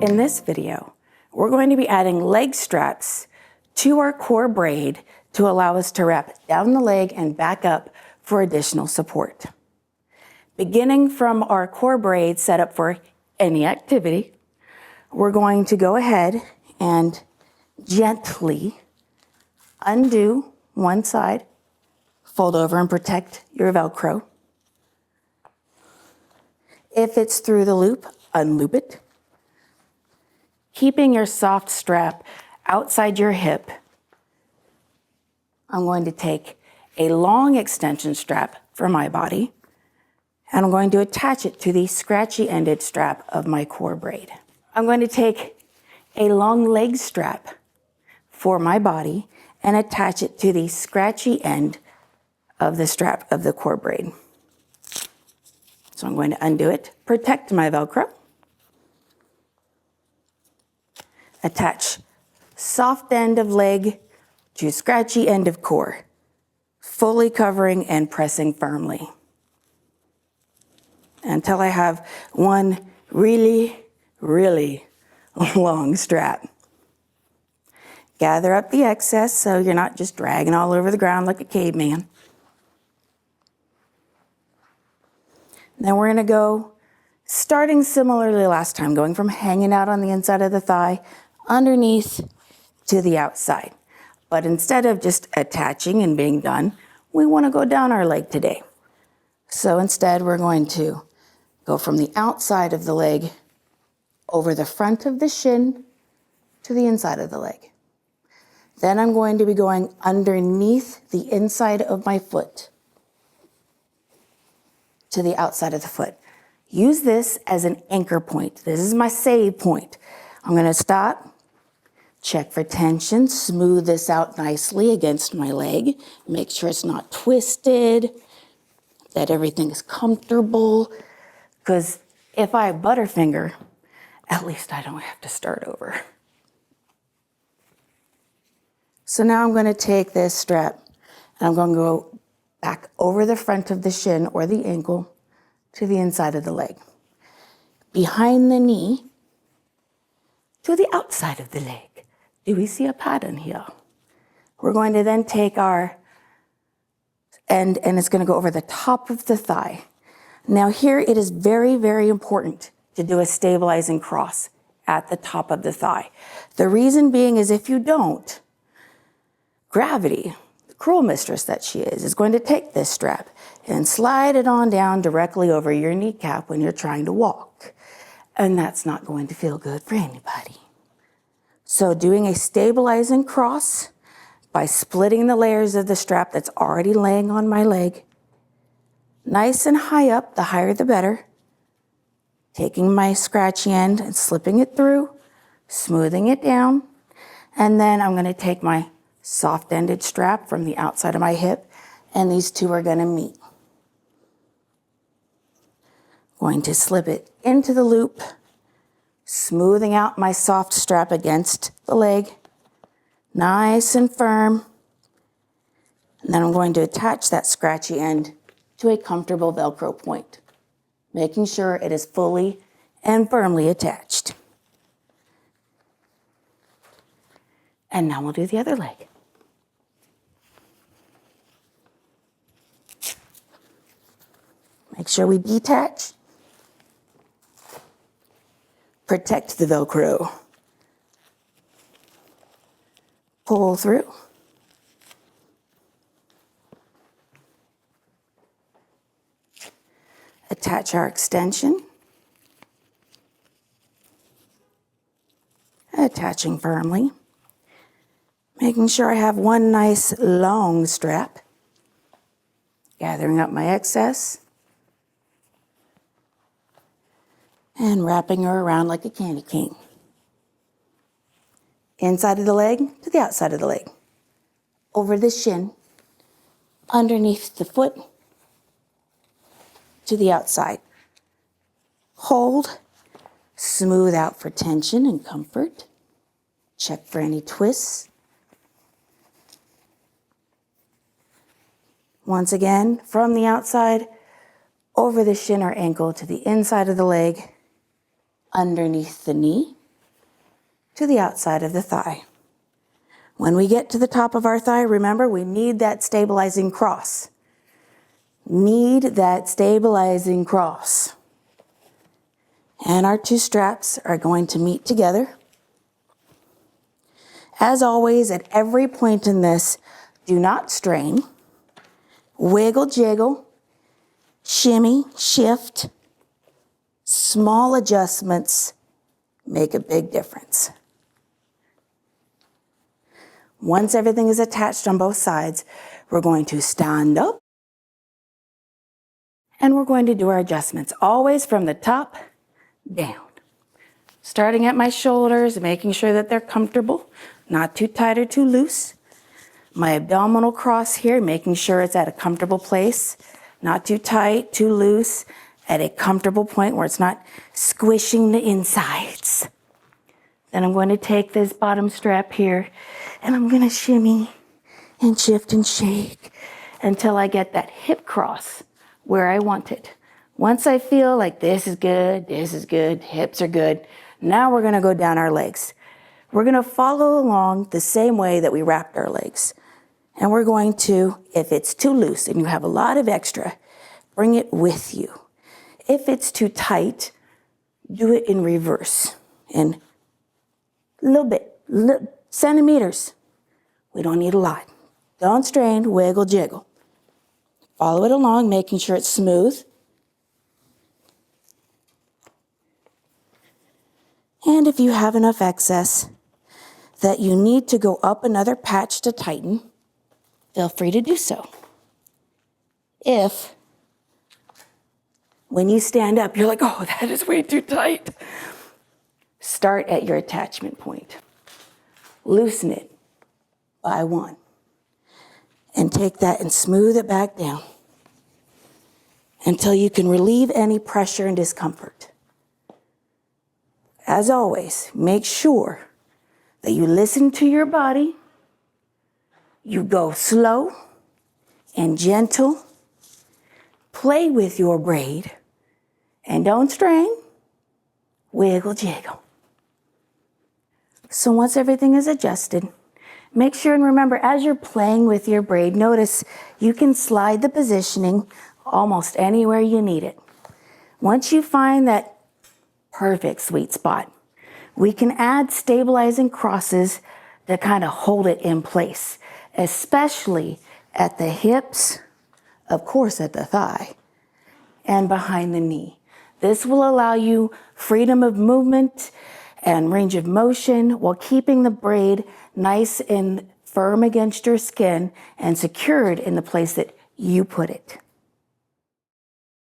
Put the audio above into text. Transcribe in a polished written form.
In this video, we're going to be adding leg straps to our core braid to allow us to wrap down the leg and back up for additional support. Beginning from our core braid set up for any activity, we're going to go ahead and gently undo one side, fold over and protect your Velcro. If it's through the loop, unloop it. Keeping your soft strap outside your hip, I'm going to take a long extension strap for my body, and I'm going to attach it to the scratchy ended strap of my core braid. I'm going to take a long leg strap for my body and attach it to the scratchy end of the strap of the core braid. So I'm going to undo it, protect my Velcro, attach soft end of leg to scratchy end of core, fully covering and pressing firmly until I have one really long strap. Gather up the excess so you're not just dragging all over the ground like a caveman. Then we're gonna go, starting similarly last time, going from hanging out on the inside of the thigh, underneath to the outside. But instead of just attaching and being done, we wanna go down our leg today. So instead we're going to go from the outside of the leg over the front of the shin to the inside of the leg. Then I'm going to be going underneath the inside of my foot to the outside of the foot. Use this as an anchor point. This is my save point. I'm gonna stop, check for tension, smooth this out nicely against my leg, make sure it's not twisted, that everything is comfortable, because if I butterfinger, at least I don't have to start over. So now I'm gonna take this strap and I'm gonna go back over the front of the shin or the ankle to the inside of the leg. Behind the knee to the outside of the leg. Do we see a pattern here? We're going to then take our end and it's gonna go over the top of the thigh. Now here it is very important to do a stabilizing cross at the top of the thigh. The reason being is if you don't, gravity, the cruel mistress that she is going to take this strap and slide it on down directly over your kneecap when you're trying to walk. And that's not going to feel good for anybody. So doing a stabilizing cross by splitting the layers of the strap that's already laying on my leg, nice and high up, the higher the better, taking my scratchy end and slipping it through, smoothing it down, and then I'm gonna take my soft-ended strap from the outside of my hip, and these two are gonna meet. Going to slip it into the loop, smoothing out my soft strap against the leg, nice and firm. And then I'm going to attach that scratchy end to a comfortable Velcro point, making sure it is fully and firmly attached. And now we'll do the other leg. Make sure we detach. Protect the Velcro. Pull through. Attach our extension. Attaching firmly. Making sure I have one nice long strap. Gathering up my excess. And wrapping her around like a candy cane. Inside of the leg to the outside of the leg. Over the shin, underneath the foot, to the outside. Hold, smooth out for tension and comfort. Check for any twists. Once again, from the outside, over the shin or ankle to the inside of the leg, underneath the knee, to the outside of the thigh. When we get to the top of our thigh, remember, we need that stabilizing cross. Need that stabilizing cross. And our two straps are going to meet together. As always, at every point in this, do not strain. Wiggle, jiggle, shimmy, shift. Small adjustments make a big difference. Once everything is attached on both sides, we're going to stand up and we're going to do our adjustments, always from the top down. Starting at my shoulders, making sure that they're comfortable, not too tight or too loose. My abdominal cross here, making sure it's at a comfortable place, not too tight, too loose, at a comfortable point where it's not squishing the insides. Then I'm going to take this bottom strap here and I'm going to shimmy and shift and shake until I get that hip cross where I want it. Once I feel like this is good, hips are good, now we're going to go down our legs. We're going to follow along the same way that we wrapped our legs. And we're going to, if it's too loose and you have a lot of extra, bring it with you. If it's too tight, do it in reverse. In a little bit, centimeters. We don't need a lot. Don't strain, wiggle, jiggle. Follow it along, making sure it's smooth. And if you have enough excess that you need to go up another patch to tighten, feel free to do so. If, when you stand up, you're like, oh, that is way too tight, start at your attachment point. Loosen it by one. And take that and smooth it back down until you can relieve any pressure and discomfort. As always, make sure that you listen to your body, you go slow and gentle, play with your braid, and don't strain, wiggle, jiggle. So once everything is adjusted, make sure and remember, as you're playing with your braid, notice you can slide the positioning almost anywhere you need it. Once you find that perfect sweet spot, we can add stabilizing crosses to kind of hold it in place, especially at the hips, of course at the thigh, and behind the knee. This will allow you freedom of movement and range of motion while keeping the braid nice and firm against your skin and secured in the place that you put it.